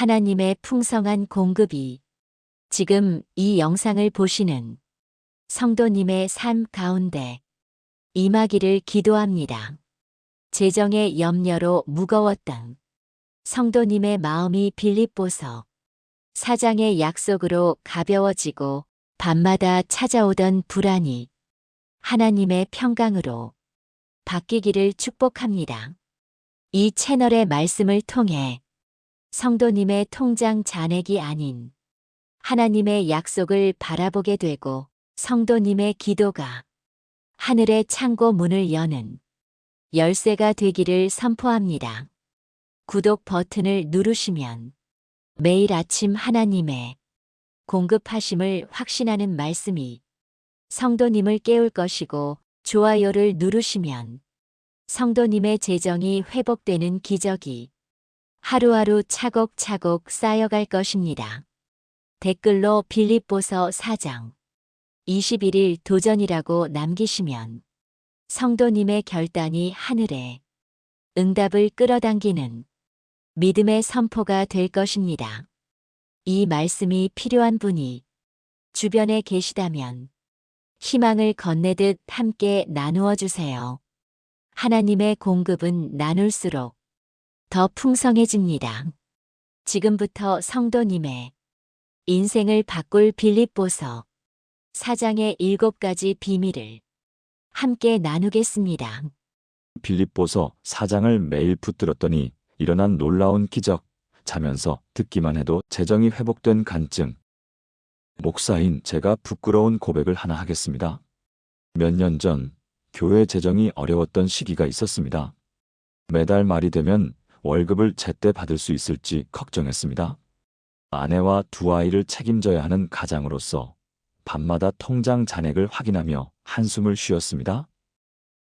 하나님의 풍성한 공급이 지금 이 영상을 보시는 성도님의 삶 가운데 임하기를 기도합니다. 재정의 염려로 무거웠던 성도님의 마음이 빌립보서 4장의 약속으로 가벼워지고 밤마다 찾아오던 불안이 하나님의 평강으로 바뀌기를 축복합니다. 이 채널의 말씀을 통해 성도님의 통장 잔액이 아닌 하나님의 약속을 바라보게 되고 성도님의 기도가 하늘의 창고 문을 여는 열쇠가 되기를 선포합니다. 구독 버튼을 누르시면 매일 아침 하나님의 공급하심을 확신하는 말씀이 성도님을 깨울 것이고, 좋아요를 누르시면 성도님의 재정이 회복되는 기적이 하루하루 차곡차곡 쌓여갈 것입니다. 댓글로 빌립보서 4장 21일 도전이라고 남기시면 성도님의 결단이 하늘에 응답을 끌어당기는 믿음의 선포가 될 것입니다. 이 말씀이 필요한 분이 주변에 계시다면 희망을 건네듯 함께 나누어 주세요. 하나님의 공급은 나눌수록 더 풍성해집니다. 지금부터 성도님의 인생을 바꿀 빌립보서 4장의 7가지 비밀을 함께 나누겠습니다. 빌립보서 4장을 매일 붙들었더니 일어난 놀라운 기적, 자면서 듣기만 해도 재정이 회복된 간증. 목사인 제가 부끄러운 고백을 하나 하겠습니다. 몇 년 전 교회 재정이 어려웠던 시기가 있었습니다. 매달 말이 되면 월급을 제때 받을 수 있을지 걱정했습니다. 아내와 두 아이를 책임져야 하는 가장으로서 밤마다 통장 잔액을 확인하며 한숨을 쉬었습니다.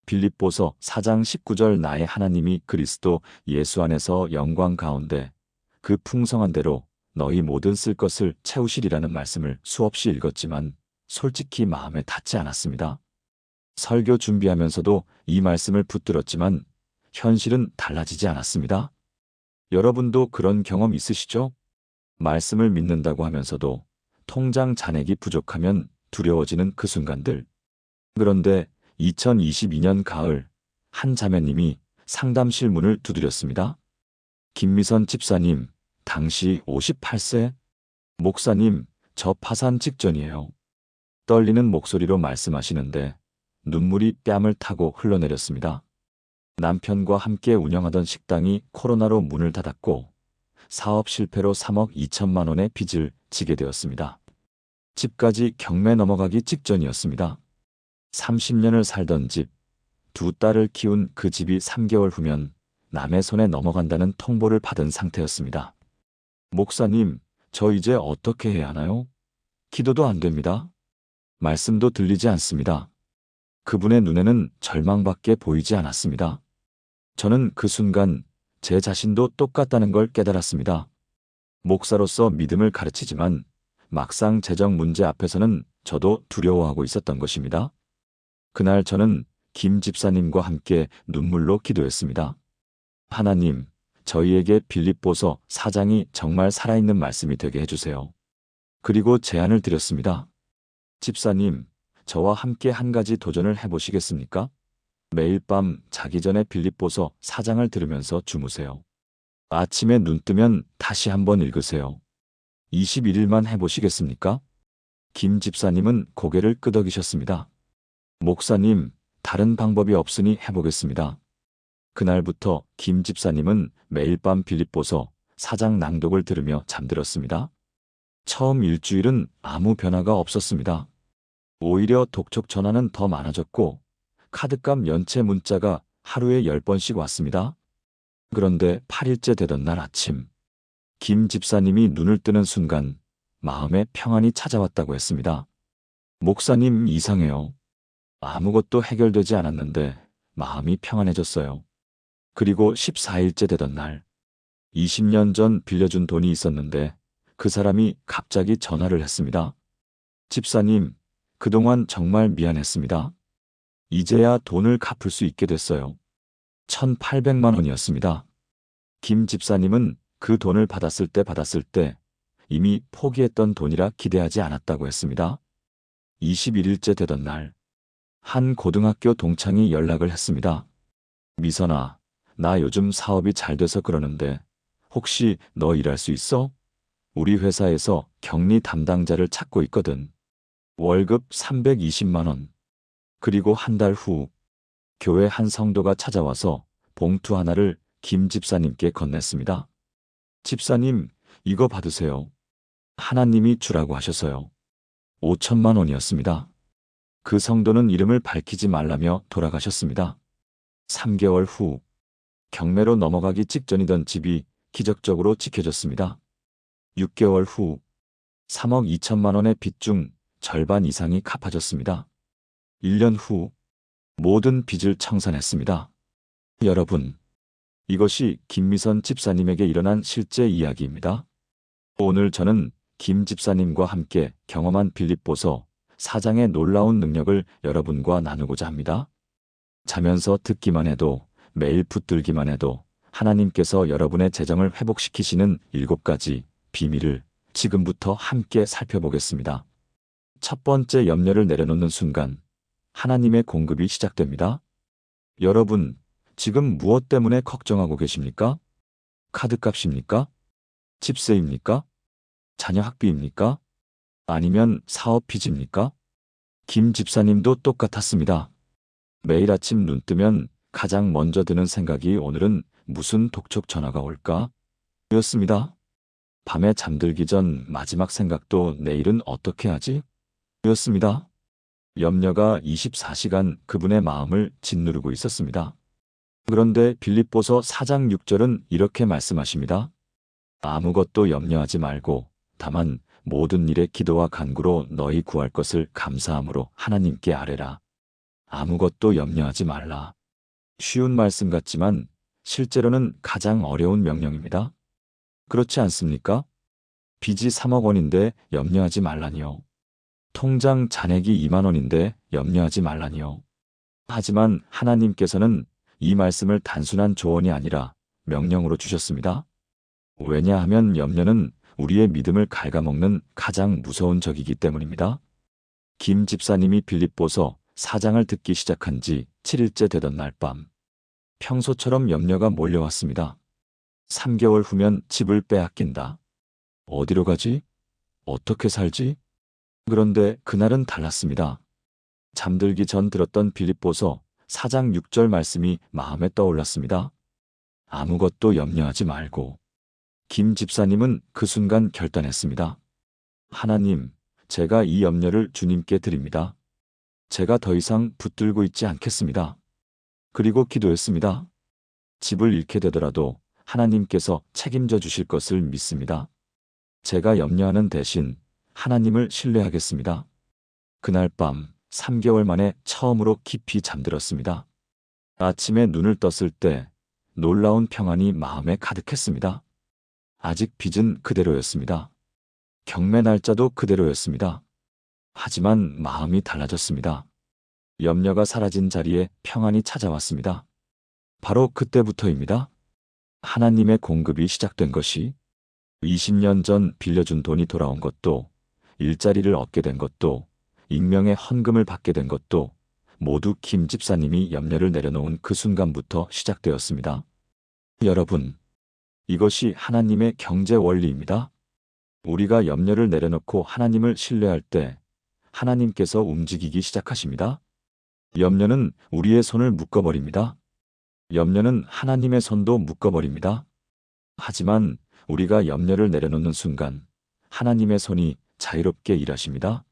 빌립보서 4장 19절 나의 하나님이 그리스도 예수 안에서 영광 가운데 그 풍성한 대로 너희 모든 쓸 것을 채우시리라는 말씀을 수없이 읽었지만 솔직히 마음에 닿지 않았습니다. 설교 준비하면서도 이 말씀을 붙들었지만 현실은 달라지지 않았습니다. 여러분도 그런 경험 있으시죠? 말씀을 믿는다고 하면서도 통장 잔액이 부족하면 두려워지는 그 순간들. 그런데 2022년 가을 한 자매님이 상담실 문을 두드렸습니다. 김미선 집사님, 당시 58세? 목사님, 저 파산 직전이에요. 떨리는 목소리로 말씀하시는데 눈물이 뺨을 타고 흘러내렸습니다. 남편과 함께 운영하던 식당이 코로나로 문을 닫았고 사업 실패로 3억 2천만 원의 빚을 지게 되었습니다. 집까지 경매 넘어가기 직전이었습니다. 30년을 살던 집, 두 딸을 키운 그 집이 3개월 후면 남의 손에 넘어간다는 통보를 받은 상태였습니다. 목사님, 저 이제 어떻게 해야 하나요? 기도도 안 됩니다. 말씀도 들리지 않습니다. 그분의 눈에는 절망밖에 보이지 않았습니다. 저는 그 순간 제 자신도 똑같다는 걸 깨달았습니다. 목사로서 믿음을 가르치지만 막상 재정 문제 앞에서는 저도 두려워하고 있었던 것입니다. 그날 저는 김 집사님과 함께 눈물로 기도했습니다. 하나님, 저희에게 빌립보서 4장이 정말 살아있는 말씀이 되게 해주세요. 그리고 제안을 드렸습니다. 집사님, 저와 함께 한 가지 도전을 해보시겠습니까? 매일 밤 자기 전에 빌립보서 4장을 들으면서 주무세요. 아침에 눈 뜨면 다시 한번 읽으세요. 21일만 해보시겠습니까? 김 집사님은 고개를 끄덕이셨습니다. 목사님, 다른 방법이 없으니 해보겠습니다. 그날부터 김 집사님은 매일 밤 빌립보서 4장 낭독을 들으며 잠들었습니다. 처음 일주일은 아무 변화가 없었습니다. 오히려 독촉 전화는 더 많아졌고 카드값 연체 문자가 하루에 10번씩 왔습니다. 그런데 8일째 되던 날 아침, 김 집사님이 눈을 뜨는 순간 마음에 평안이 찾아왔다고 했습니다. 목사님, 이상해요. 아무것도 해결되지 않았는데 마음이 평안해졌어요. 그리고 14일째 되던 날, 20년 전 빌려준 돈이 있었는데 그 사람이 갑자기 전화를 했습니다. 집사님, 그동안 정말 미안했습니다. 이제야 돈을 갚을 수 있게 됐어요. 1,800만 원이었습니다. 김 집사님은 그 돈을 받았을 때 이미 포기했던 돈이라 기대하지 않았다고 했습니다. 21일째 되던 날, 한 고등학교 동창이 연락을 했습니다. 미선아, 나 요즘 사업이 잘 돼서 그러는데 혹시 너 일할 수 있어? 우리 회사에서 격리 담당자를 찾고 있거든. 월급 320만 원. 그리고 한 달 후, 교회 한 성도가 찾아와서 봉투 하나를 김 집사님께 건넸습니다. 집사님, 이거 받으세요. 하나님이 주라고 하셔서요. 5천만 원이었습니다. 그 성도는 이름을 밝히지 말라며 돌아가셨습니다. 3개월 후, 경매로 넘어가기 직전이던 집이 기적적으로 지켜졌습니다. 6개월 후, 3억 2천만 원의 빚 중 절반 이상이 갚아졌습니다. 1년 후, 모든 빚을 청산했습니다. 여러분, 이것이 김미선 집사님에게 일어난 실제 이야기입니다. 오늘 저는 김 집사님과 함께 경험한 빌립보서 4장의 놀라운 능력을 여러분과 나누고자 합니다. 자면서 듣기만 해도, 매일 붙들기만 해도 하나님께서 여러분의 재정을 회복시키시는 7가지 비밀을 지금부터 함께 살펴보겠습니다. 첫 번째, 염려를 내려놓는 순간 하나님의 공급이 시작됩니다. 여러분, 지금 무엇 때문에 걱정하고 계십니까? 카드값입니까? 집세입니까? 자녀 학비입니까? 아니면 사업 빚입니까? 김 집사님도 똑같았습니다. 매일 아침 눈 뜨면 가장 먼저 드는 생각이 오늘은 무슨 독촉 전화가 올까? 였습니다. 밤에 잠들기 전 마지막 생각도 내일은 어떻게 하지? 였습니다. 염려가 24시간 그분의 마음을 짓누르고 있었습니다. 그런데 빌립보서 4장 6절은 이렇게 말씀하십니다. 아무것도 염려하지 말고 다만 모든 일에 기도와 간구로 너희 구할 것을 감사함으로 하나님께 아뢰라. 아무것도 염려하지 말라. 쉬운 말씀 같지만 실제로는 가장 어려운 명령입니다. 그렇지 않습니까? 빚이 3억 원인데 염려하지 말라니요. 통장 잔액이 2만 원인데 염려하지 말라니요. 하지만 하나님께서는 이 말씀을 단순한 조언이 아니라 명령으로 주셨습니다. 왜냐하면 염려는 우리의 믿음을 갉아먹는 가장 무서운 적이기 때문입니다. 김 집사님이 빌립보서 4장을 듣기 시작한 지 7일째 되던 날 밤, 평소처럼 염려가 몰려왔습니다. 3개월 후면 집을 빼앗긴다. 어디로 가지? 어떻게 살지? 그런데 그날은 달랐습니다. 잠들기 전 들었던 빌립보서 4장 6절 말씀이 마음에 떠올랐습니다. 아무것도 염려하지 말고. 김 집사님은 그 순간 결단했습니다. 하나님, 제가 이 염려를 주님께 드립니다. 제가 더 이상 붙들고 있지 않겠습니다. 그리고 기도했습니다. 집을 잃게 되더라도 하나님께서 책임져 주실 것을 믿습니다. 제가 염려하는 대신 하나님을 신뢰하겠습니다. 그날 밤 3개월 만에 처음으로 깊이 잠들었습니다. 아침에 눈을 떴을 때 놀라운 평안이 마음에 가득했습니다. 아직 빚은 그대로였습니다. 경매 날짜도 그대로였습니다. 하지만 마음이 달라졌습니다. 염려가 사라진 자리에 평안이 찾아왔습니다. 바로 그때부터입니다. 하나님의 공급이 시작된 것이 20년 전 빌려준 돈이 돌아온 것도, 일자리를 얻게 된 것도, 익명의 헌금을 받게 된 것도 모두 김 집사님이 염려를 내려놓은 그 순간부터 시작되었습니다. 여러분, 이것이 하나님의 경제 원리입니다. 우리가 염려를 내려놓고 하나님을 신뢰할 때 하나님께서 움직이기 시작하십니다. 염려는 우리의 손을 묶어버립니다. 염려는 하나님의 손도 묶어버립니다. 하지만 우리가 염려를 내려놓는 순간 하나님의 손이 자유롭게 일하십니다.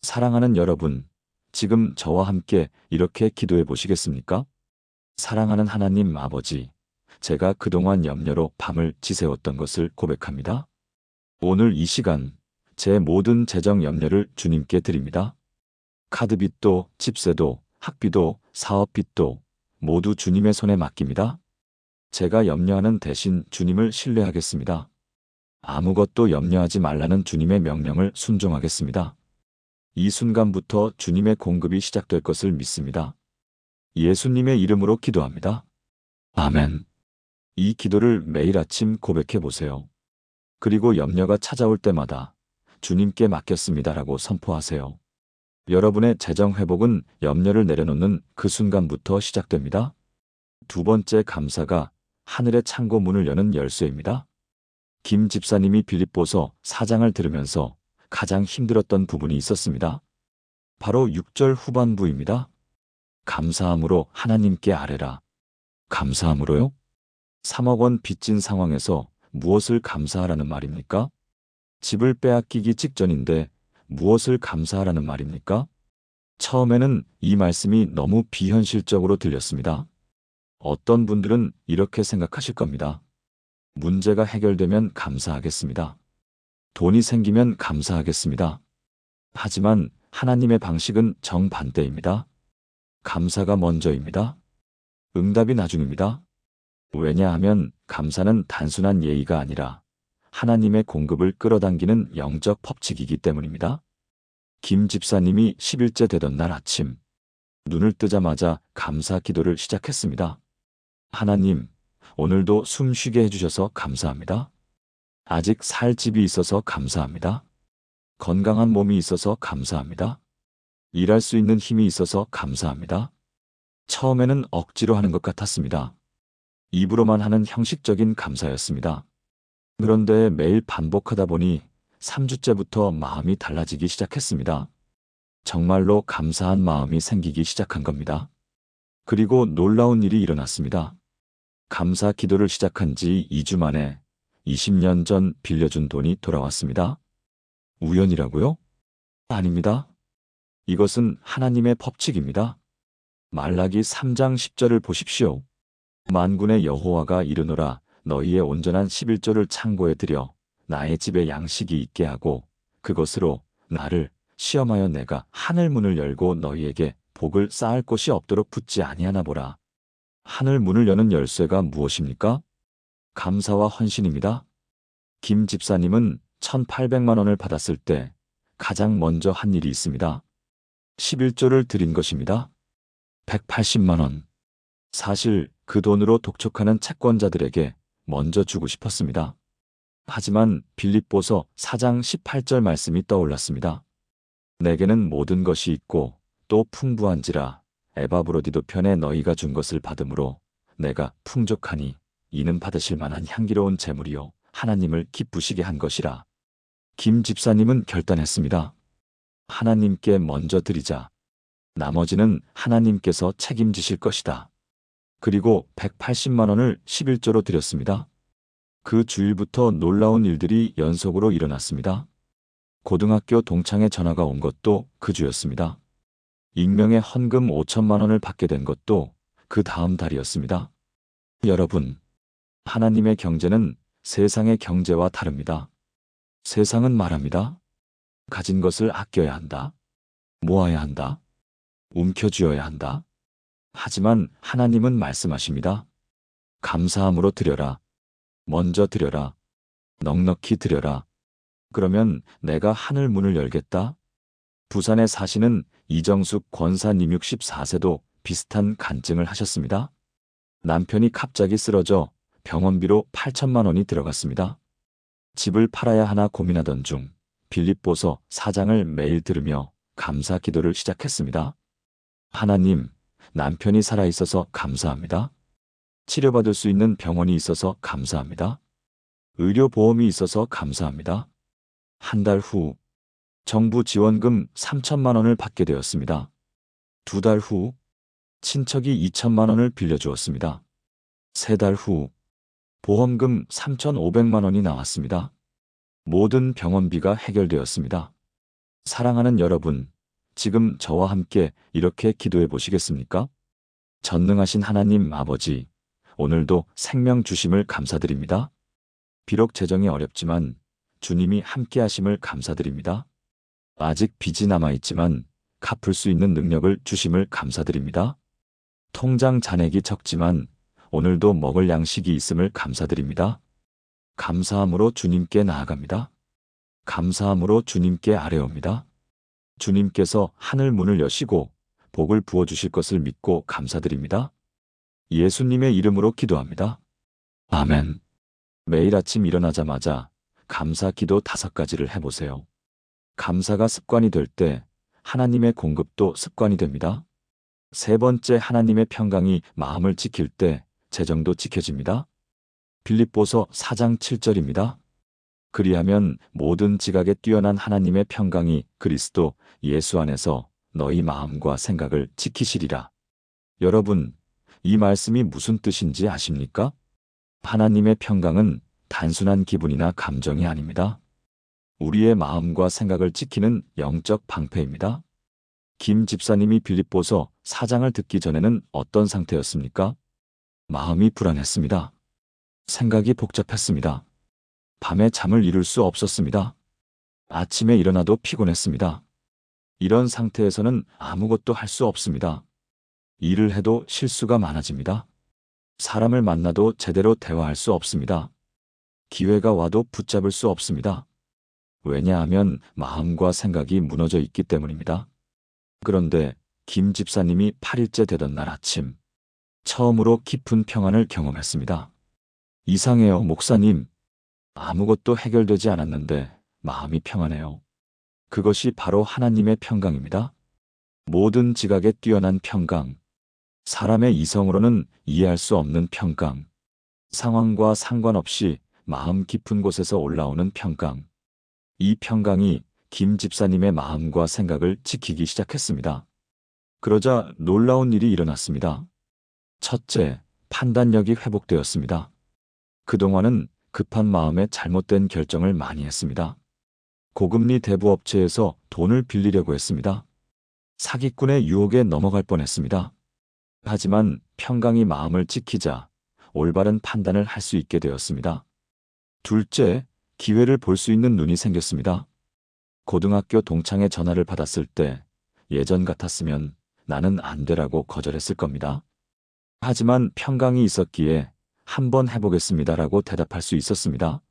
사랑하는 여러분, 지금 저와 함께 이렇게 기도해 보시겠습니까? 사랑하는 하나님 아버지, 제가 그동안 염려로 밤을 지새웠던 것을 고백합니다. 오늘 이 시간 제 모든 재정 염려를 주님께 드립니다. 카드빚도, 집세도, 학비도, 사업빚도 모두 주님의 손에 맡깁니다. 제가 염려하는 대신 주님을 신뢰하겠습니다. 아무것도 염려하지 말라는 주님의 명령을 순종하겠습니다. 이 순간부터 주님의 공급이 시작될 것을 믿습니다. 예수님의 이름으로 기도합니다. 아멘. 이 기도를 매일 아침 고백해 보세요. 그리고 염려가 찾아올 때마다 주님께 맡겼습니다라고 선포하세요. 여러분의 재정 회복은 염려를 내려놓는 그 순간부터 시작됩니다. 두 번째 감사가 하늘의 창고 문을 여는 열쇠입니다. 김 집사님이 빌립보서 4장을 들으면서 가장 힘들었던 부분이 있었습니다. 바로 6절 후반부입니다. 감사함으로 하나님께 아뢰라. 감사함으로요? 3억 원 빚진 상황에서 무엇을 감사하라는 말입니까? 집을 빼앗기기 직전인데 무엇을 감사하라는 말입니까? 처음에는 이 말씀이 너무 비현실적으로 들렸습니다. 어떤 분들은 이렇게 생각하실 겁니다. 문제가 해결되면 감사하겠습니다. 돈이 생기면 감사하겠습니다. 하지만 하나님의 방식은 정반대입니다. 감사가 먼저입니다. 응답이 나중입니다. 왜냐하면 감사는 단순한 예의가 아니라 하나님의 공급을 끌어당기는 영적 법칙이기 때문입니다. 김 집사님이 10일째 되던 날 아침, 눈을 뜨자마자 감사 기도를 시작했습니다. 하나님, 오늘도 숨 쉬게 해주셔서 감사합니다. 아직 살 집이 있어서 감사합니다. 건강한 몸이 있어서 감사합니다. 일할 수 있는 힘이 있어서 감사합니다. 처음에는 억지로 하는 것 같았습니다. 입으로만 하는 형식적인 감사였습니다. 그런데 매일 반복하다 보니 3주째부터 마음이 달라지기 시작했습니다. 정말로 감사한 마음이 생기기 시작한 겁니다. 그리고 놀라운 일이 일어났습니다. 감사 기도를 시작한 지 2주 만에 20년 전 빌려준 돈이 돌아왔습니다. 우연이라고요? 아닙니다. 이것은 하나님의 법칙입니다. 말라기 3장 10절을 보십시오. 만군의 여호와가 이르노라 너희의 온전한 11조를 창고에 들여 나의 집에 양식이 있게 하고 그것으로 나를 시험하여 내가 하늘 문을 열고 너희에게 복을 쌓을 곳이 없도록 붙지 아니하나 보라. 하늘 문을 여는 열쇠가 무엇입니까? 감사와 헌신입니다. 김 집사님은 1,800만 원을 받았을 때 가장 먼저 한 일이 있습니다. 11조를 드린 것입니다. 180만 원. 사실 그 돈으로 독촉하는 채권자들에게 먼저 주고 싶었습니다. 하지만 빌립보서 4장 18절 말씀이 떠올랐습니다. 내게는 모든 것이 있고 또 풍부한지라 에바브로디도 편에 너희가 준 것을 받음으로 내가 풍족하니 이는 받으실 만한 향기로운 재물이요 하나님을 기쁘시게 한 것이라. 김 집사님은 결단했습니다. 하나님께 먼저 드리자. 나머지는 하나님께서 책임지실 것이다. 그리고 180만 원을 11조로 드렸습니다. 그 주일부터 놀라운 일들이 연속으로 일어났습니다. 고등학교 동창회 전화가 온 것도 그 주였습니다. 익명의 헌금 5천만 원을 받게 된 것도 그 다음 달이었습니다. 여러분, 하나님의 경제는 세상의 경제와 다릅니다. 세상은 말합니다. 가진 것을 아껴야 한다. 모아야 한다. 움켜쥐어야 한다. 하지만 하나님은 말씀하십니다. 감사함으로 드려라. 먼저 드려라. 넉넉히 드려라. 그러면 내가 하늘 문을 열겠다. 부산에 사시는 이정숙 권사님 64세도 비슷한 간증을 하셨습니다. 남편이 갑자기 쓰러져 병원비로 8천만 원이 들어갔습니다. 집을 팔아야 하나 고민하던 중 빌립보서 4장을 매일 들으며 감사 기도를 시작했습니다. 하나님, 남편이 살아있어서 감사합니다. 치료받을 수 있는 병원이 있어서 감사합니다. 의료보험이 있어서 감사합니다. 한 달 후, 정부 지원금 3천만 원을 받게 되었습니다. 2달 후, 친척이 2천만 원을 빌려주었습니다. 3달 후, 보험금 3,500만 원이 나왔습니다. 모든 병원비가 해결되었습니다. 사랑하는 여러분, 지금 저와 함께 이렇게 기도해 보시겠습니까? 전능하신 하나님 아버지, 오늘도 생명 주심을 감사드립니다. 비록 재정이 어렵지만 주님이 함께 하심을 감사드립니다. 아직 빚이 남아있지만 갚을 수 있는 능력을 주심을 감사드립니다. 통장 잔액이 적지만 오늘도 먹을 양식이 있음을 감사드립니다. 감사함으로 주님께 나아갑니다. 감사함으로 주님께 아뢰옵니다. 주님께서 하늘 문을 여시고 복을 부어주실 것을 믿고 감사드립니다. 예수님의 이름으로 기도합니다. 아멘. 매일 아침 일어나자마자 감사 기도 5가지를 해보세요. 감사가 습관이 될 때 하나님의 공급도 습관이 됩니다. 세 번째, 하나님의 평강이 마음을 지킬 때 재정도 지켜집니다. 빌립보서 4장 7절입니다. 그리하면 모든 지각에 뛰어난 하나님의 평강이 그리스도 예수 안에서 너희 마음과 생각을 지키시리라. 여러분, 이 말씀이 무슨 뜻인지 아십니까? 하나님의 평강은 단순한 기분이나 감정이 아닙니다. 우리의 마음과 생각을 지키는 영적 방패입니다. 김 집사님이 빌립보서 4장을 듣기 전에는 어떤 상태였습니까? 마음이 불안했습니다. 생각이 복잡했습니다. 밤에 잠을 이룰 수 없었습니다. 아침에 일어나도 피곤했습니다. 이런 상태에서는 아무것도 할 수 없습니다. 일을 해도 실수가 많아집니다. 사람을 만나도 제대로 대화할 수 없습니다. 기회가 와도 붙잡을 수 없습니다. 왜냐하면 마음과 생각이 무너져 있기 때문입니다. 그런데 김 집사님이 8일째 되던 날 아침, 처음으로 깊은 평안을 경험했습니다. 이상해요, 목사님. 아무것도 해결되지 않았는데 마음이 평안해요. 그것이 바로 하나님의 평강입니다. 모든 지각에 뛰어난 평강, 사람의 이성으로는 이해할 수 없는 평강, 상황과 상관없이 마음 깊은 곳에서 올라오는 평강. 이 평강이 김 집사님의 마음과 생각을 지키기 시작했습니다. 그러자 놀라운 일이 일어났습니다. 첫째, 판단력이 회복되었습니다. 그동안은 급한 마음에 잘못된 결정을 많이 했습니다. 고금리 대부업체에서 돈을 빌리려고 했습니다. 사기꾼의 유혹에 넘어갈 뻔했습니다. 하지만 평강이 마음을 지키자 올바른 판단을 할 수 있게 되었습니다. 둘째, 기회를 볼 수 있는 눈이 생겼습니다. 고등학교 동창의 전화를 받았을 때 예전 같았으면 나는 안 되라고 거절했을 겁니다. 하지만 평강이 있었기에 한번 해보겠습니다라고 대답할 수 있었습니다.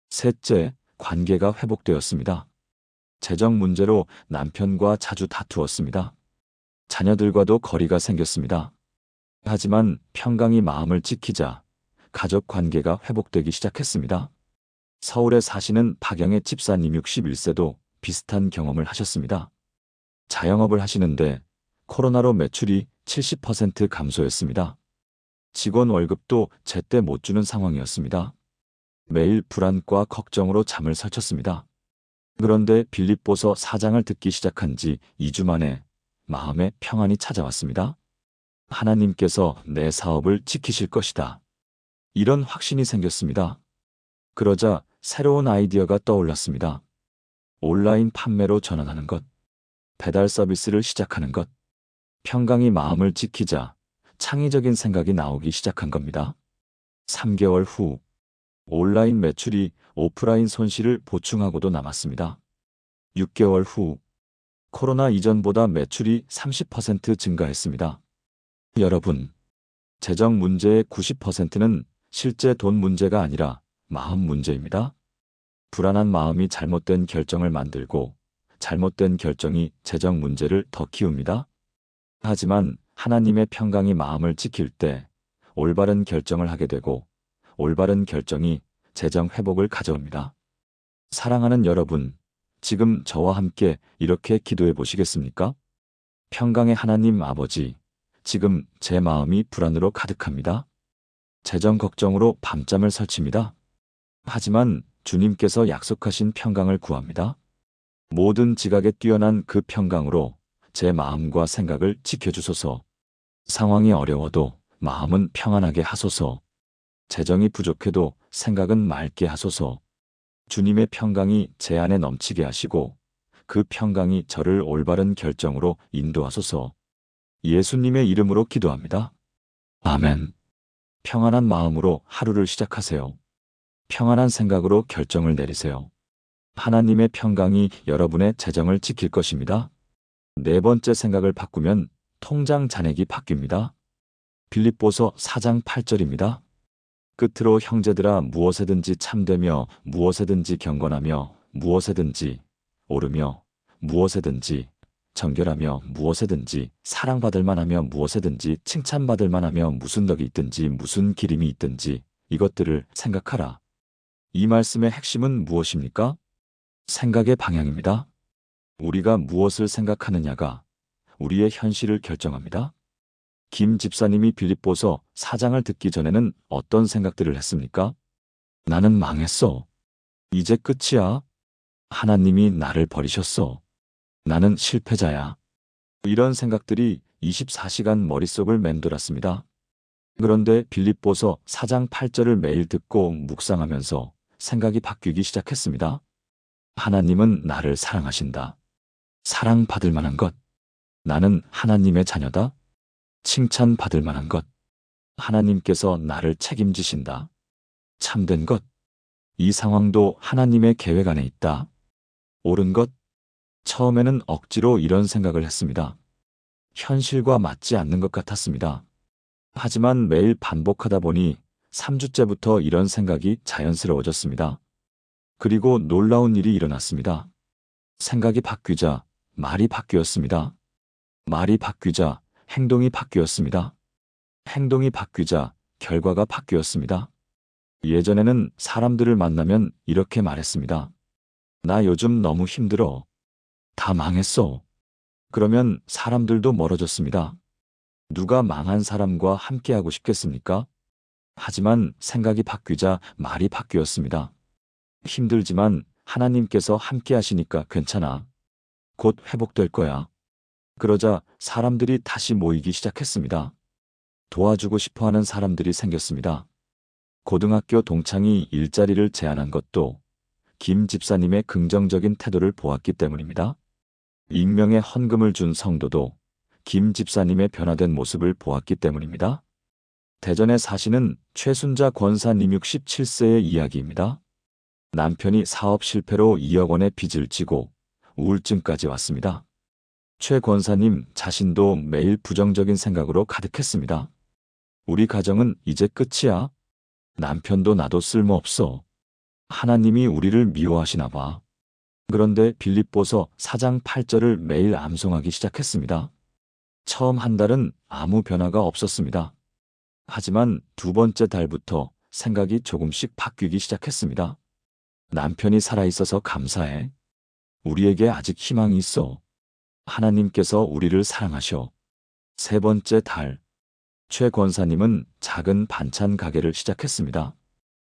셋째, 관계가 회복되었습니다. 재정 문제로 남편과 자주 다투었습니다. 자녀들과도 거리가 생겼습니다. 하지만 평강이 마음을 지키자 가족 관계가 회복되기 시작했습니다. 서울에 사시는 박영애 집사님 61세도 비슷한 경험을 하셨습니다. 자영업을 하시는데 코로나로 매출이 70% 감소했습니다. 직원 월급도 제때 못 주는 상황이었습니다. 매일 불안과 걱정으로 잠을 설쳤습니다. 그런데 빌립보서 4장을 듣기 시작한 지 2주 만에 마음에 평안이 찾아왔습니다. 하나님께서 내 사업을 지키실 것이다. 이런 확신이 생겼습니다. 그러자 새로운 아이디어가 떠올랐습니다. 온라인 판매로 전환하는 것, 배달 서비스를 시작하는 것. 평강이 마음을 지키자 창의적인 생각이 나오기 시작한 겁니다. 3개월 후 온라인 매출이 오프라인 손실을 보충하고도 남았습니다. 6개월 후 코로나 이전보다 매출이 30% 증가했습니다. 여러분, 재정 문제의 90%는 실제 돈 문제가 아니라 마음 문제입니다. 불안한 마음이 잘못된 결정을 만들고 잘못된 결정이 재정 문제를 더 키웁니다. 하지만 하나님의 평강이 마음을 지킬 때 올바른 결정을 하게 되고 올바른 결정이 재정 회복을 가져옵니다. 사랑하는 여러분, 지금 저와 함께 이렇게 기도해 보시겠습니까? 평강의 하나님 아버지, 지금 제 마음이 불안으로 가득합니다. 재정 걱정으로 밤잠을 설칩니다. 하지만 주님께서 약속하신 평강을 구합니다. 모든 지각에 뛰어난 그 평강으로 제 마음과 생각을 지켜주소서. 상황이 어려워도 마음은 평안하게 하소서. 재정이 부족해도 생각은 맑게 하소서. 주님의 평강이 제 안에 넘치게 하시고 그 평강이 저를 올바른 결정으로 인도하소서. 예수님의 이름으로 기도합니다. 아멘. 평안한 마음으로 하루를 시작하세요. 평안한 생각으로 결정을 내리세요. 하나님의 평강이 여러분의 재정을 지킬 것입니다. 네 번째, 생각을 바꾸면 통장 잔액이 바뀝니다. 빌립보서 4장 8절입니다. 끝으로 형제들아, 무엇에든지 참되며 무엇에든지 경건하며 무엇에든지 오르며 무엇에든지 정결하며 무엇에든지 사랑받을 만하며 무엇에든지 칭찬받을 만하며 무슨 덕이 있든지 무슨 기림이 있든지 이것들을 생각하라. 이 말씀의 핵심은 무엇입니까? 생각의 방향입니다. 우리가 무엇을 생각하느냐가 우리의 현실을 결정합니다. 김 집사님이 빌립보서 4장을 듣기 전에는 어떤 생각들을 했습니까? 나는 망했어. 이제 끝이야. 하나님이 나를 버리셨어. 나는 실패자야. 이런 생각들이 24시간 머릿속을 맴돌았습니다. 그런데 빌립보서 4장 8절을 매일 듣고 묵상하면서 생각이 바뀌기 시작했습니다. 하나님은 나를 사랑하신다. 사랑받을 만한 것. 나는 하나님의 자녀다. 칭찬받을 만한 것. 하나님께서 나를 책임지신다. 참된 것. 이 상황도 하나님의 계획 안에 있다. 옳은 것. 처음에는 억지로 이런 생각을 했습니다. 현실과 맞지 않는 것 같았습니다. 하지만 매일 반복하다 보니 3주째부터 이런 생각이 자연스러워졌습니다. 그리고 놀라운 일이 일어났습니다. 생각이 바뀌자 말이 바뀌었습니다. 말이 바뀌자 행동이 바뀌었습니다. 행동이 바뀌자 결과가 바뀌었습니다. 예전에는 사람들을 만나면 이렇게 말했습니다. 나 요즘 너무 힘들어. 다 망했어. 그러면 사람들도 멀어졌습니다. 누가 망한 사람과 함께하고 싶겠습니까? 하지만 생각이 바뀌자 말이 바뀌었습니다. 힘들지만 하나님께서 함께 하시니까 괜찮아. 곧 회복될 거야. 그러자 사람들이 다시 모이기 시작했습니다. 도와주고 싶어 하는 사람들이 생겼습니다. 고등학교 동창이 일자리를 제안한 것도 김 집사님의 긍정적인 태도를 보았기 때문입니다. 익명의 헌금을 준 성도도 김 집사님의 변화된 모습을 보았기 때문입니다. 대전에 사시는 최순자 권사님 67세의 이야기입니다. 남편이 사업 실패로 2억 원의 빚을 지고 우울증까지 왔습니다. 최 권사님 자신도 매일 부정적인 생각으로 가득했습니다. 우리 가정은 이제 끝이야. 남편도 나도 쓸모없어. 하나님이 우리를 미워하시나 봐. 그런데 빌립보서 4장 8절을 매일 암송하기 시작했습니다. 처음 한 달은 아무 변화가 없었습니다. 하지만 두 번째 달부터 생각이 조금씩 바뀌기 시작했습니다. 남편이 살아있어서 감사해. 우리에게 아직 희망이 있어. 하나님께서 우리를 사랑하셔. 세 번째 달, 최 권사님은 작은 반찬 가게를 시작했습니다.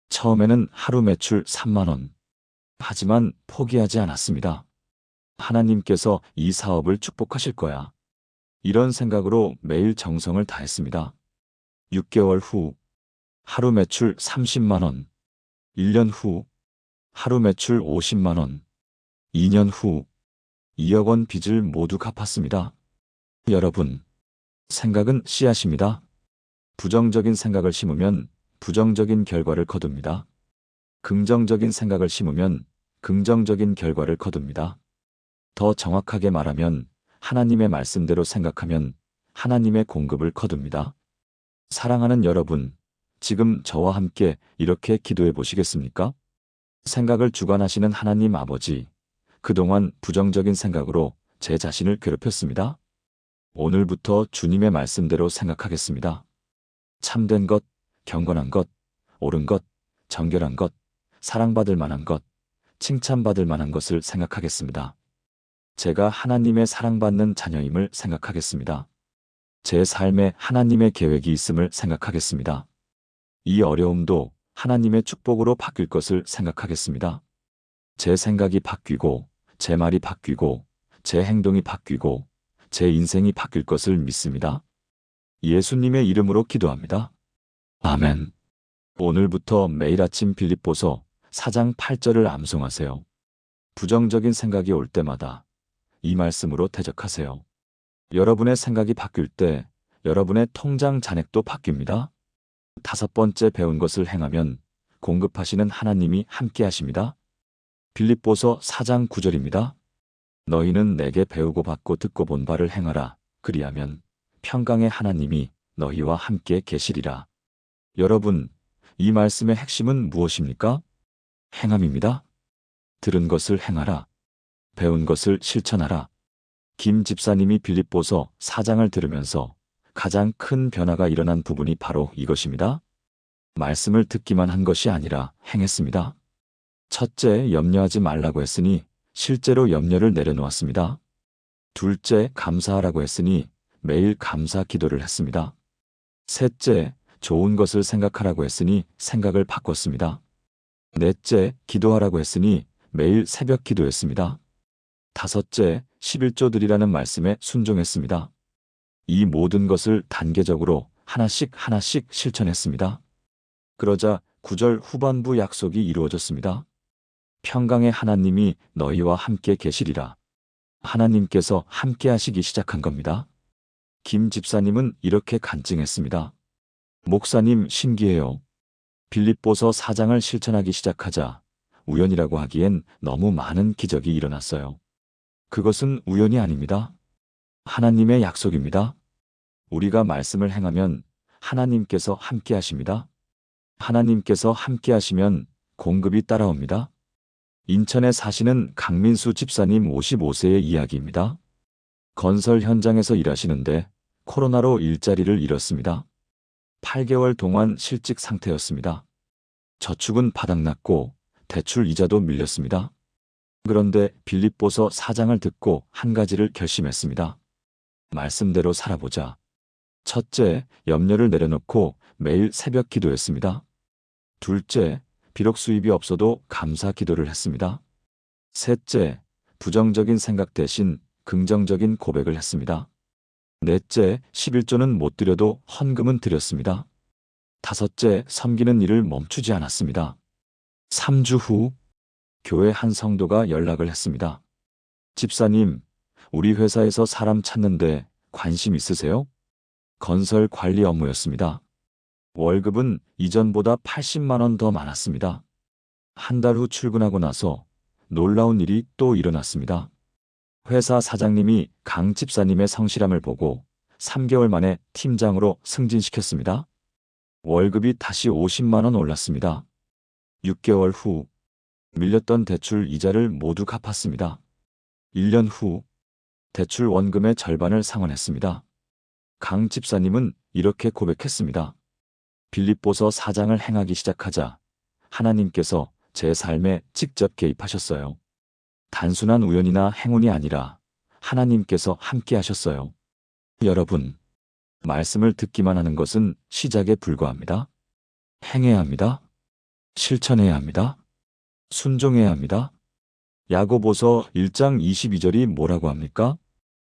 처음에는 하루 매출 3만 원. 하지만 포기하지 않았습니다. 하나님께서 이 사업을 축복하실 거야. 이런 생각으로 매일 정성을 다했습니다. 6개월 후, 하루 매출 30만 원. 1년 후, 하루 매출 50만 원. 2년 후, 2억 원 빚을 모두 갚았습니다. 여러분, 생각은 씨앗입니다. 부정적인 생각을 심으면 부정적인 결과를 거둡니다. 긍정적인 생각을 심으면 긍정적인 결과를 거둡니다. 더 정확하게 말하면 하나님의 말씀대로 생각하면 하나님의 공급을 거둡니다. 사랑하는 여러분, 지금 저와 함께 이렇게 기도해 보시겠습니까? 생각을 주관하시는 하나님 아버지, 그동안 부정적인 생각으로 제 자신을 괴롭혔습니다. 오늘부터 주님의 말씀대로 생각하겠습니다. 참된 것, 경건한 것, 옳은 것, 정결한 것, 사랑받을 만한 것, 칭찬받을 만한 것을 생각하겠습니다. 제가 하나님의 사랑받는 자녀임을 생각하겠습니다. 제 삶에 하나님의 계획이 있음을 생각하겠습니다. 이 어려움도 하나님의 축복으로 바뀔 것을 생각하겠습니다. 제 생각이 바뀌고, 제 말이 바뀌고, 제 행동이 바뀌고, 제 인생이 바뀔 것을 믿습니다. 예수님의 이름으로 기도합니다. 아멘. 오늘부터 매일 아침 빌립보서 4장 8절을 암송하세요. 부정적인 생각이 올 때마다 이 말씀으로 대적하세요. 여러분의 생각이 바뀔 때 여러분의 통장 잔액도 바뀝니다. 5번째 배운 것을 행하면 공급하시는 하나님이 함께 하십니다. 빌립보서 4장 9절입니다. 너희는 내게 배우고 받고 듣고 본 바를 행하라. 그리하면 평강의 하나님이 너희와 함께 계시리라. 여러분, 이 말씀의 핵심은 무엇입니까? 행함입니다. 들은 것을 행하라. 배운 것을 실천하라. 김 집사님이 빌립보서 4장을 들으면서 가장 큰 변화가 일어난 부분이 바로 이것입니다. 말씀을 듣기만 한 것이 아니라 행했습니다. 첫째, 염려하지 말라고 했으니 실제로 염려를 내려놓았습니다. 둘째, 감사하라고 했으니 매일 감사 기도를 했습니다. 셋째, 좋은 것을 생각하라고 했으니 생각을 바꿨습니다. 넷째, 기도하라고 했으니 매일 새벽 기도했습니다. 다섯째, 11조 드리라는 말씀에 순종했습니다. 이 모든 것을 단계적으로 하나씩 실천했습니다. 그러자 9절 후반부 약속이 이루어졌습니다. 평강의 하나님이 너희와 함께 계시리라. 하나님께서 함께 하시기 시작한 겁니다. 김 집사님은 이렇게 간증했습니다. 목사님, 신기해요. 빌립보서 4장을 실천하기 시작하자 우연이라고 하기엔 너무 많은 기적이 일어났어요. 그것은 우연이 아닙니다. 하나님의 약속입니다. 우리가 말씀을 행하면 하나님께서 함께 하십니다. 하나님께서 함께 하시면 공급이 따라옵니다. 인천에 사시는 강민수 집사님 55세의 이야기입니다. 건설 현장에서 일하시는데 코로나로 일자리를 잃었습니다. 8개월 동안 실직 상태였습니다. 저축은 바닥났고 대출 이자도 밀렸습니다. 그런데 빌립보서 4장을 듣고 한 가지를 결심했습니다. 말씀대로 살아보자. 첫째, 염려를 내려놓고 매일 새벽 기도했습니다. 둘째, 비록 수입이 없어도 감사 기도를 했습니다. 셋째, 부정적인 생각 대신 긍정적인 고백을 했습니다. 넷째, 11조는 못 드려도 헌금은 드렸습니다. 다섯째, 섬기는 일을 멈추지 않았습니다. 3주 후, 교회 한 성도가 연락을 했습니다. 집사님, 우리 회사에서 사람 찾는데 관심 있으세요? 건설 관리 업무였습니다. 월급은 이전보다 80만 원 더 많았습니다. 한 달 후 출근하고 나서 놀라운 일이 또 일어났습니다. 회사 사장님이 강 집사님의 성실함을 보고 3개월 만에 팀장으로 승진시켰습니다. 월급이 다시 50만 원 올랐습니다. 6개월 후 밀렸던 대출 이자를 모두 갚았습니다. 1년 후 대출 원금의 절반을 상환했습니다. 강 집사님은 이렇게 고백했습니다. 빌립보서 4장을 행하기 시작하자 하나님께서 제 삶에 직접 개입하셨어요. 단순한 우연이나 행운이 아니라 하나님께서 함께 하셨어요. 여러분, 말씀을 듣기만 하는 것은 시작에 불과합니다. 행해야 합니다. 실천해야 합니다. 순종해야 합니다. 야고보서 1장 22절이 뭐라고 합니까?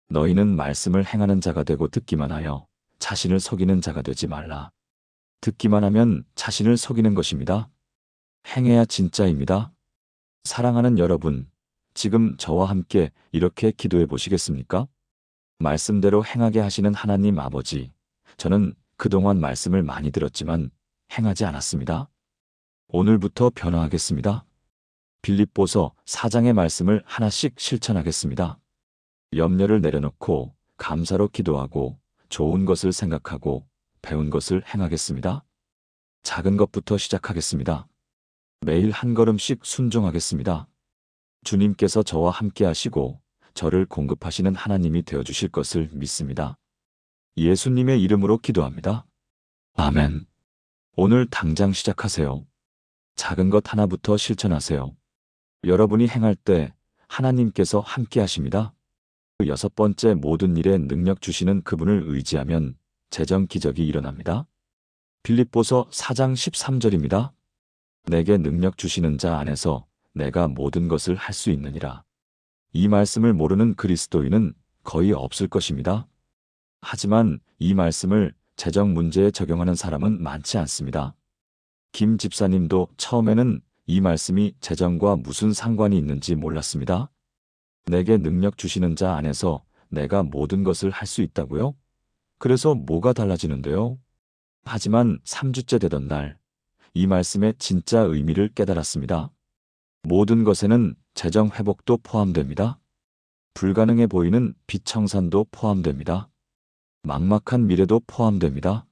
너희는 말씀을 행하는 자가 되고 듣기만 하여 자신을 속이는 자가 되지 말라. 듣기만 하면 자신을 속이는 것입니다. 행해야 진짜입니다. 사랑하는 여러분, 지금 저와 함께 이렇게 기도해 보시겠습니까? 말씀대로 행하게 하시는 하나님 아버지, 저는 그동안 말씀을 많이 들었지만 행하지 않았습니다. 오늘부터 변화하겠습니다. 빌립보서 4장의 말씀을 하나씩 실천하겠습니다. 염려를 내려놓고 감사로 기도하고 좋은 것을 생각하고 배운 것을 행하겠습니다. 작은 것부터 시작하겠습니다. 매일 한 걸음씩 순종하겠습니다. 주님께서 저와 함께 하시고 저를 공급하시는 하나님이 되어주실 것을 믿습니다. 예수님의 이름으로 기도합니다. 아멘. 오늘 당장 시작하세요. 작은 것 하나부터 실천하세요. 여러분이 행할 때 하나님께서 함께 하십니다. 6번째, 모든 일에 능력 주시는 그분을 의지하면 재정 기적이 일어납니다. 빌립보서 4장 13절입니다. 내게 능력 주시는 자 안에서 내가 모든 것을 할 수 있느니라. 이 말씀을 모르는 그리스도인은 거의 없을 것입니다. 하지만 이 말씀을 재정 문제에 적용하는 사람은 많지 않습니다. 김 집사님도 처음에는 이 말씀이 재정과 무슨 상관이 있는지 몰랐습니다. 내게 능력 주시는 자 안에서 내가 모든 것을 할 수 있다고요? 그래서 뭐가 달라지는데요? 하지만 3주째 되던 날, 이 말씀의 진짜 의미를 깨달았습니다. 모든 것에는 재정 회복도 포함됩니다. 불가능해 보이는 빚 청산도 포함됩니다. 막막한 미래도 포함됩니다.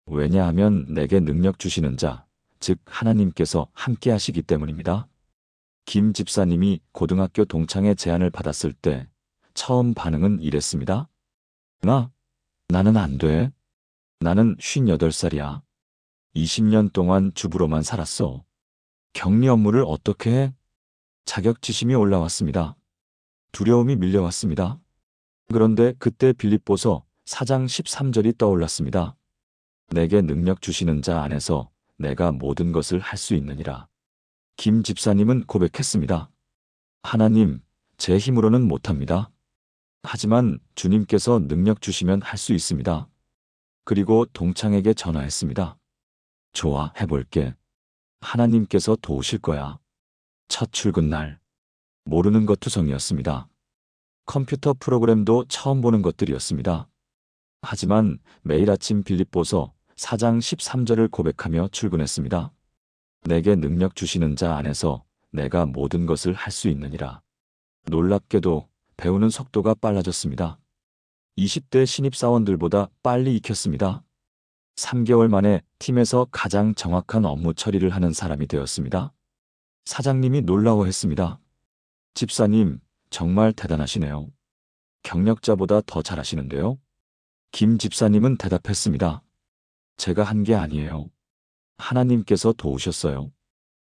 왜냐하면 내게 능력 주시는 자, 즉 하나님께서 함께 하시기 때문입니다. 김 집사님이 고등학교 동창회 제안을 받았을 때 처음 반응은 이랬습니다. 나는 안 돼. 나는 58살이야. 20년 동안 주부로만 살았어. 격리 업무를 어떻게 해? 자격지심이 올라왔습니다. 두려움이 밀려왔습니다. 그런데 그때 빌립보서 4장 13절이 떠올랐습니다. 내게 능력 주시는 자 안에서 내가 모든 것을 할 수 있느니라. 김 집사님은 고백했습니다. 하나님, 제 힘으로는 못합니다. 하지만 주님께서 능력 주시면 할 수 있습니다. 그리고 동창에게 전화했습니다. 좋아, 해볼게. 하나님께서 도우실 거야. 첫 출근 날. 모르는 것 투성이었습니다. 컴퓨터 프로그램도 처음 보는 것들이었습니다. 하지만 매일 아침 빌립보서 4장 13절을 고백하며 출근했습니다. 내게 능력 주시는 자 안에서 내가 모든 것을 할 수 있느니라. 놀랍게도 배우는 속도가 빨라졌습니다. 20대 신입사원들보다 빨리 익혔습니다. 3개월 만에 팀에서 가장 정확한 업무 처리를 하는 사람이 되었습니다. 사장님이 놀라워했습니다. 집사님, 정말 대단하시네요. 경력자보다 더 잘하시는데요? 김 집사님은 대답했습니다. 제가 한 게 아니에요. 하나님께서 도우셨어요.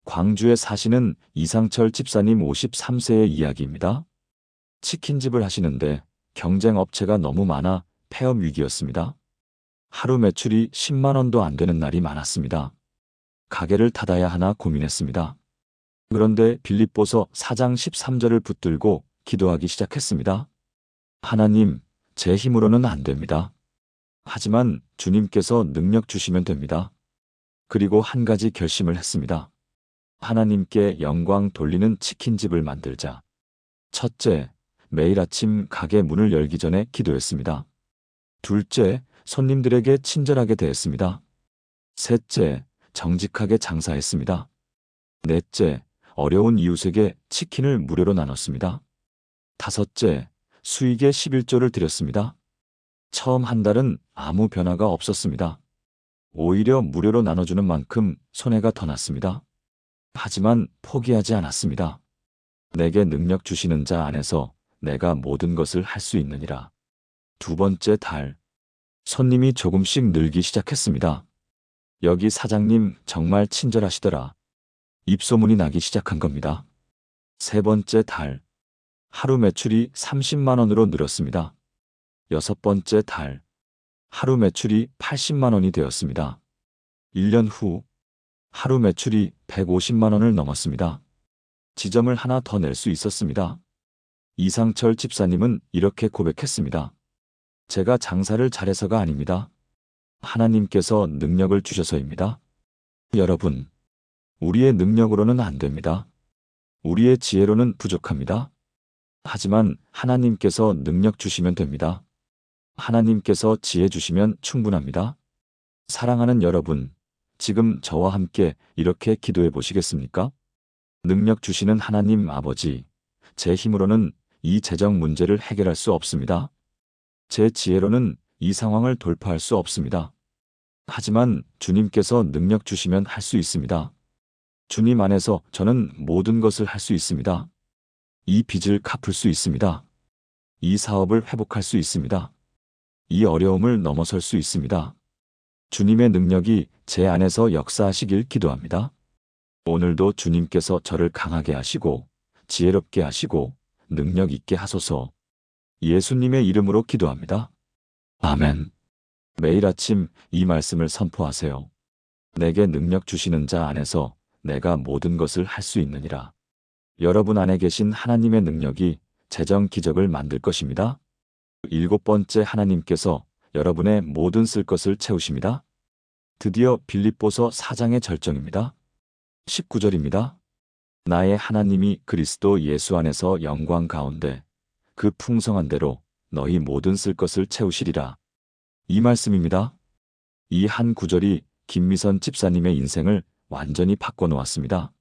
광주에 사시는 이상철 집사님 53세의 이야기입니다. 치킨집을 하시는데 경쟁 업체가 너무 많아 폐업 위기였습니다. 하루 매출이 10만 원도 안 되는 날이 많았습니다. 가게를 닫아야 하나 고민했습니다. 그런데 빌립보서 4장 13절을 붙들고 기도하기 시작했습니다. 하나님, 제 힘으로는 안 됩니다. 하지만 주님께서 능력 주시면 됩니다. 그리고 한 가지 결심을 했습니다. 하나님께 영광 돌리는 치킨집을 만들자. 첫째, 매일 아침 가게 문을 열기 전에 기도했습니다. 둘째, 손님들에게 친절하게 대했습니다. 셋째, 정직하게 장사했습니다. 넷째, 어려운 이웃에게 치킨을 무료로 나눴습니다. 다섯째, 수익의 11조를 드렸습니다. 처음 한 달은 아무 변화가 없었습니다. 오히려 무료로 나눠주는 만큼 손해가 더 났습니다. 하지만 포기하지 않았습니다. 내게 능력 주시는 자 안에서 내가 모든 것을 할 수 있느니라. 두 번째 달, 손님이 조금씩 늘기 시작했습니다. 여기 사장님 정말 친절하시더라. 입소문이 나기 시작한 겁니다. 세 번째 달, 하루 매출이 30만 원으로 늘었습니다. 여섯 번째 달, 하루 매출이 80만 원이 되었습니다. 1년 후, 하루 매출이 150만 원을 넘었습니다. 지점을 하나 더 낼 수 있었습니다. 이상철 집사님은 이렇게 고백했습니다. 제가 장사를 잘해서가 아닙니다. 하나님께서 능력을 주셔서입니다. 여러분, 우리의 능력으로는 안 됩니다. 우리의 지혜로는 부족합니다. 하지만 하나님께서 능력 주시면 됩니다. 하나님께서 지혜 주시면 충분합니다. 사랑하는 여러분, 지금 저와 함께 이렇게 기도해 보시겠습니까? 능력 주시는 하나님 아버지, 제 힘으로는 이 재정 문제를 해결할 수 없습니다. 제 지혜로는 이 상황을 돌파할 수 없습니다. 하지만 주님께서 능력 주시면 할 수 있습니다. 주님 안에서 저는 모든 것을 할 수 있습니다. 이 빚을 갚을 수 있습니다. 이 사업을 회복할 수 있습니다. 이 어려움을 넘어설 수 있습니다. 주님의 능력이 제 안에서 역사하시길 기도합니다. 오늘도 주님께서 저를 강하게 하시고 지혜롭게 하시고 능력 있게 하소서. 예수님의 이름으로 기도합니다. 아멘. 매일 아침 이 말씀을 선포하세요. 내게 능력 주시는 자 안에서 내가 모든 것을 할 수 있느니라. 여러분 안에 계신 하나님의 능력이 재정 기적을 만들 것입니다. 일곱 번째, 하나님께서 여러분의 모든 쓸 것을 채우십니다. 드디어 빌립보서 4장의 절정입니다. 19절입니다. 나의 하나님이 그리스도 예수 안에서 영광 가운데 그 풍성한 대로 너희 모든 쓸 것을 채우시리라. 이 말씀입니다. 이 한 구절이 김미선 집사님의 인생을 완전히 바꿔놓았습니다.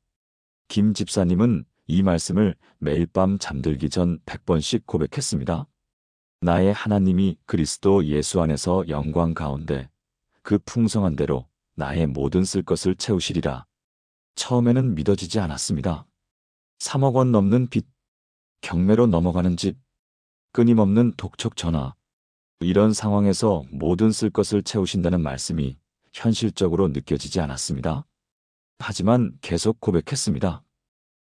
김 집사님은 이 말씀을 매일 밤 잠들기 전 100번씩 고백했습니다. 나의 하나님이 그리스도 예수 안에서 영광 가운데 그 풍성한 대로 나의 모든 쓸 것을 채우시리라. 처음에는 믿어지지 않았습니다. 3억 원 넘는 빚, 경매로 넘어가는 집, 끊임없는 독촉 전화. 이런 상황에서 모든 쓸 것을 채우신다는 말씀이 현실적으로 느껴지지 않았습니다. 하지만 계속 고백했습니다.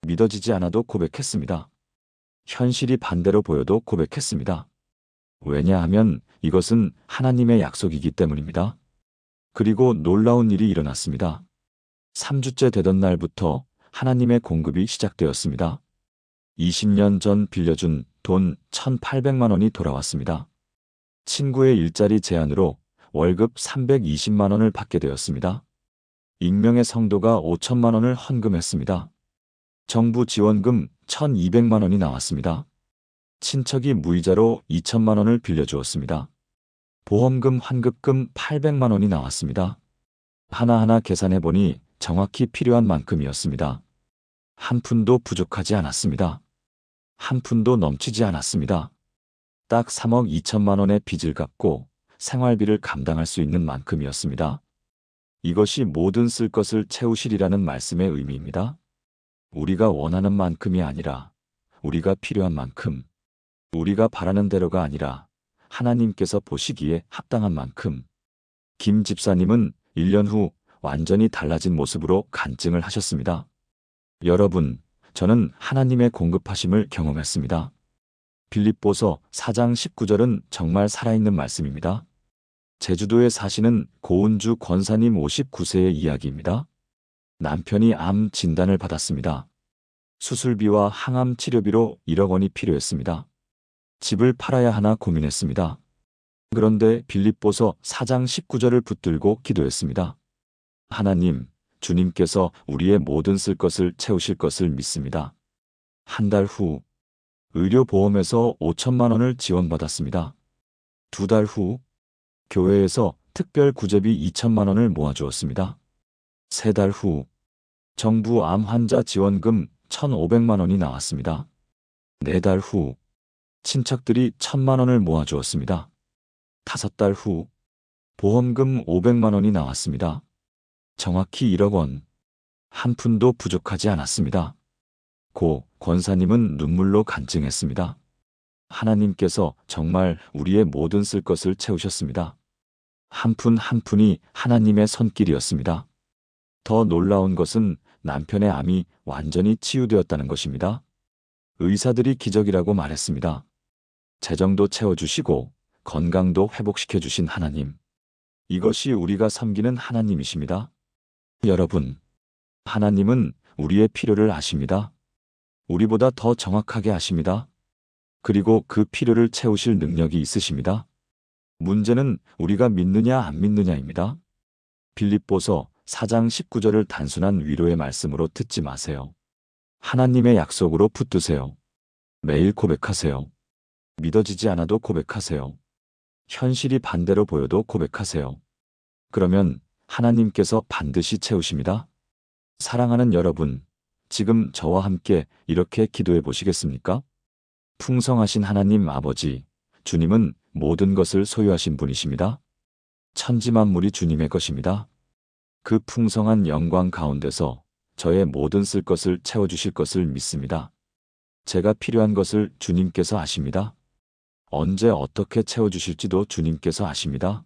믿어지지 않아도 고백했습니다. 현실이 반대로 보여도 고백했습니다. 왜냐하면 이것은 하나님의 약속이기 때문입니다. 그리고 놀라운 일이 일어났습니다. 3주째 되던 날부터 하나님의 공급이 시작되었습니다. 20년 전 빌려준 돈 1,800만 원이 돌아왔습니다. 친구의 일자리 제안으로 월급 320만 원을 받게 되었습니다. 익명의 성도가 5천만 원을 헌금했습니다. 정부 지원금 1,200만 원이 나왔습니다. 친척이 무이자로 2천만 원을 빌려주었습니다. 보험금 환급금 800만 원이 나왔습니다. 하나하나 계산해보니 정확히 필요한 만큼이었습니다. 한 푼도 부족하지 않았습니다. 한 푼도 넘치지 않았습니다. 딱 3억 2천만 원의 빚을 갚고 생활비를 감당할 수 있는 만큼이었습니다. 이것이 모든 쓸 것을 채우시리라는 말씀의 의미입니다. 우리가 원하는 만큼이 아니라 우리가 필요한 만큼, 우리가 바라는 대로가 아니라 하나님께서 보시기에 합당한 만큼. 김 집사님은 1년 후 완전히 달라진 모습으로 간증을 하셨습니다. 여러분, 저는 하나님의 공급하심을 경험했습니다. 빌립보서 4장 19절은 정말 살아있는 말씀입니다. 제주도에 사시는 고은주 권사님 59세의 이야기입니다. 남편이 암 진단을 받았습니다. 수술비와 항암 치료비로 1억 원이 필요했습니다. 집을 팔아야 하나 고민했습니다. 그런데 빌립보서 4장 19절을 붙들고 기도했습니다. 하나님, 주님께서 우리의 모든 쓸 것을 채우실 것을 믿습니다. 한 달 후, 의료보험에서 5천만 원을 지원받았습니다. 2달 후, 교회에서 특별 구제비 2천만 원을 모아주었습니다. 3달 후, 정부 암 환자 지원금 1,500만 원이 나왔습니다. 4달 후, 친척들이 1,000만 원을 모아주었습니다. 5달 후, 보험금 500만 원이 나왔습니다. 정확히 1억 원. 한 푼도 부족하지 않았습니다. 고 권사님은 눈물로 간증했습니다. 하나님께서 정말 우리의 모든 쓸 것을 채우셨습니다. 한 푼 한 푼이 하나님의 손길이었습니다. 더 놀라운 것은 남편의 암이 완전히 치유되었다는 것입니다. 의사들이 기적이라고 말했습니다. 재정도 채워주시고 건강도 회복시켜주신 하나님. 이것이 우리가 섬기는 하나님이십니다. 여러분, 하나님은 우리의 필요를 아십니다. 우리보다 더 정확하게 아십니다. 그리고 그 필요를 채우실 능력이 있으십니다. 문제는 우리가 믿느냐 안 믿느냐입니다. 빌립보서 4장 19절을 단순한 위로의 말씀으로 듣지 마세요. 하나님의 약속으로 붙드세요. 매일 고백하세요. 믿어지지 않아도 고백하세요. 현실이 반대로 보여도 고백하세요. 그러면 하나님께서 반드시 채우십니다. 사랑하는 여러분, 지금 저와 함께 이렇게 기도해 보시겠습니까? 풍성하신 하나님 아버지, 주님은 모든 것을 소유하신 분이십니다. 천지만물이 주님의 것입니다. 그 풍성한 영광 가운데서 저의 모든 쓸 것을 채워주실 것을 믿습니다. 제가 필요한 것을 주님께서 아십니다. 언제 어떻게 채워주실지도 주님께서 아십니다.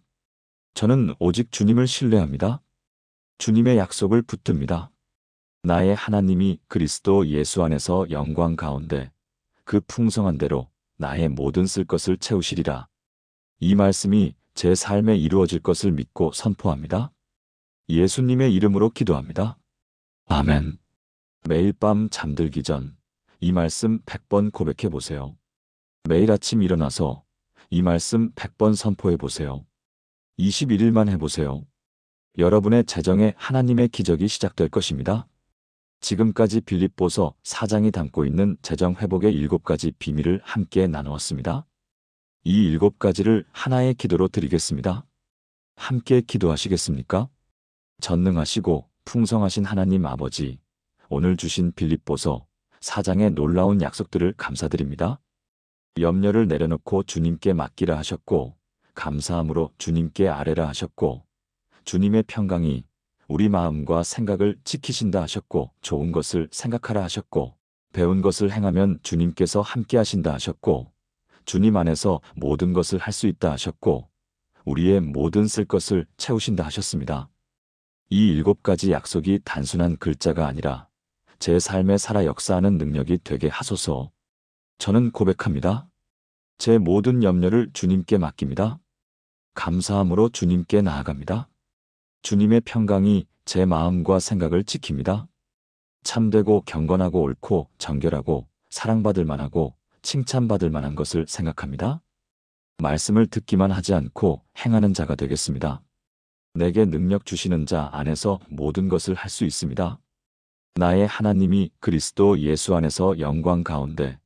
저는 오직 주님을 신뢰합니다. 주님의 약속을 붙듭니다. 나의 하나님이 그리스도 예수 안에서 영광 가운데 그 풍성한 대로 나의 모든 쓸 것을 채우시리라. 이 말씀이 제 삶에 이루어질 것을 믿고 선포합니다. 예수님의 이름으로 기도합니다. 아멘. 매일 밤 잠들기 전 이 말씀 100번 고백해 보세요. 매일 아침 일어나서 이 말씀 100번 선포해 보세요. 21일만 해보세요. 여러분의 재정에 하나님의 기적이 시작될 것입니다. 지금까지 빌립보서 4장이 담고 있는 재정 회복의 7가지 비밀을 함께 나누었습니다. 이 7가지를 하나의 기도로 드리겠습니다. 함께 기도하시겠습니까? 전능하시고 풍성하신 하나님 아버지, 오늘 주신 빌립보서 4장의 놀라운 약속들을 감사드립니다. 염려를 내려놓고 주님께 맡기라 하셨고, 감사함으로 주님께 아뢰라 하셨고, 주님의 평강이 우리 마음과 생각을 지키신다 하셨고, 좋은 것을 생각하라 하셨고, 배운 것을 행하면 주님께서 함께 하신다 하셨고, 주님 안에서 모든 것을 할 수 있다 하셨고, 우리의 모든 쓸 것을 채우신다 하셨습니다. 이 7가지 약속이 단순한 글자가 아니라 제 삶에 살아 역사하는 능력이 되게 하소서. 저는 고백합니다. 제 모든 염려를 주님께 맡깁니다. 감사함으로 주님께 나아갑니다. 주님의 평강이 제 마음과 생각을 지킵니다. 참되고 경건하고 옳고 정결하고 사랑받을 만하고 칭찬받을 만한 것을 생각합니다. 말씀을 듣기만 하지 않고 행하는 자가 되겠습니다. 내게 능력 주시는 자 안에서 모든 것을 할 수 있습니다. 나의 하나님이 그리스도 예수 안에서 영광 가운데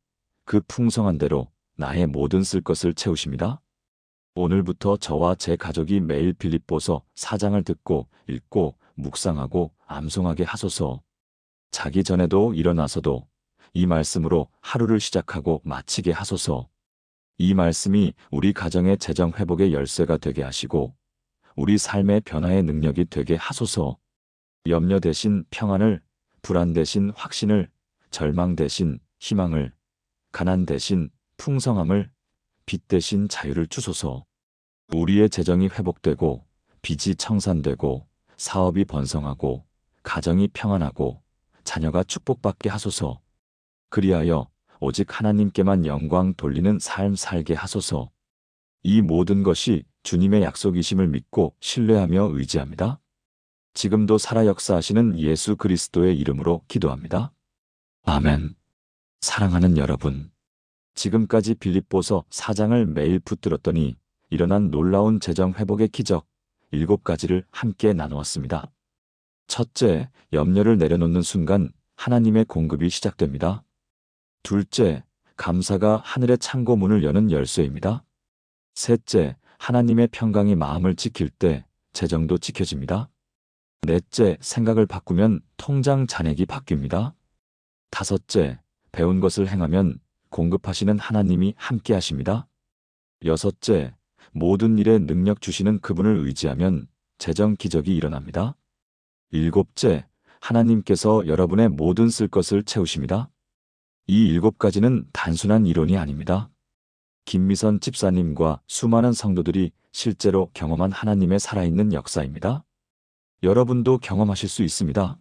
그 풍성한 대로 나의 모든 쓸 것을 채우십니다. 오늘부터 저와 제 가족이 매일 빌립보서 4장을 듣고 읽고 묵상하고 암송하게 하소서. 자기 전에도 일어나서도 이 말씀으로 하루를 시작하고 마치게 하소서. 이 말씀이 우리 가정의 재정 회복의 열쇠가 되게 하시고 우리 삶의 변화의 능력이 되게 하소서. 염려 대신 평안을, 불안 대신 확신을, 절망 대신 희망을, 가난 대신 풍성함을, 빚 대신 자유를 주소서. 우리의 재정이 회복되고 빚이 청산되고 사업이 번성하고 가정이 평안하고 자녀가 축복받게 하소서. 그리하여 오직 하나님께만 영광 돌리는 삶 살게 하소서. 이 모든 것이 주님의 약속이심을 믿고 신뢰하며 의지합니다. 지금도 살아 역사하시는 예수 그리스도의 이름으로 기도합니다. 아멘. 사랑하는 여러분, 지금까지 빌립보서 4장을 매일 붙들었더니 일어난 놀라운 재정 회복의 기적 7가지를 함께 나누었습니다. 첫째, 염려를 내려놓는 순간 하나님의 공급이 시작됩니다. 둘째, 감사가 하늘의 창고 문을 여는 열쇠입니다. 셋째, 하나님의 평강이 마음을 지킬 때 재정도 지켜집니다. 넷째, 생각을 바꾸면 통장 잔액이 바뀝니다. 다섯째, 배운 것을 행하면 공급하시는 하나님이 함께 하십니다. 여섯째, 모든 일에 능력 주시는 그분을 의지하면 재정 기적이 일어납니다. 일곱째, 하나님께서 여러분의 모든 쓸 것을 채우십니다. 이 7가지는 단순한 이론이 아닙니다. 김미선 집사님과 수많은 성도들이 실제로 경험한 하나님의 살아있는 역사입니다. 여러분도 경험하실 수 있습니다.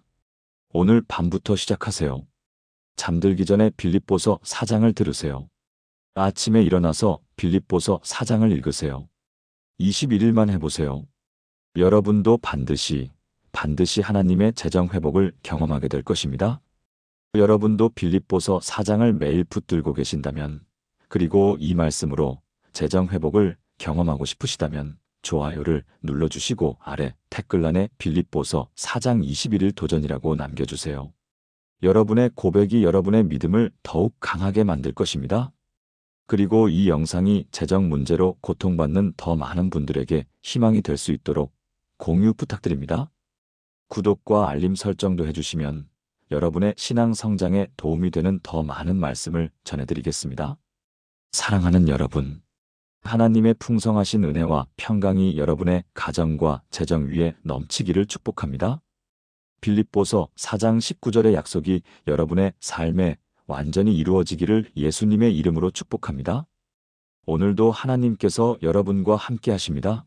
오늘 밤부터 시작하세요. 잠들기 전에 빌립보서 4장을 들으세요. 아침에 일어나서 빌립보서 4장을 읽으세요. 21일만 해보세요. 여러분도 반드시 하나님의 재정 회복을 경험하게 될 것입니다. 여러분도 빌립보서 4장을 매일 붙들고 계신다면, 그리고 이 말씀으로 재정 회복을 경험하고 싶으시다면 좋아요를 눌러주시고 아래 댓글란에 빌립보서 4장 21일 도전이라고 남겨주세요. 여러분의 고백이 여러분의 믿음을 더욱 강하게 만들 것입니다. 그리고 이 영상이 재정 문제로 고통받는 더 많은 분들에게 희망이 될 수 있도록 공유 부탁드립니다. 구독과 알림 설정도 해주시면 여러분의 신앙 성장에 도움이 되는 더 많은 말씀을 전해드리겠습니다. 사랑하는 여러분, 하나님의 풍성하신 은혜와 평강이 여러분의 가정과 재정 위에 넘치기를 축복합니다. 빌립보서 4장 19절의 약속이 여러분의 삶에 완전히 이루어지기를 예수님의 이름으로 축복합니다. 오늘도 하나님께서 여러분과 함께 하십니다.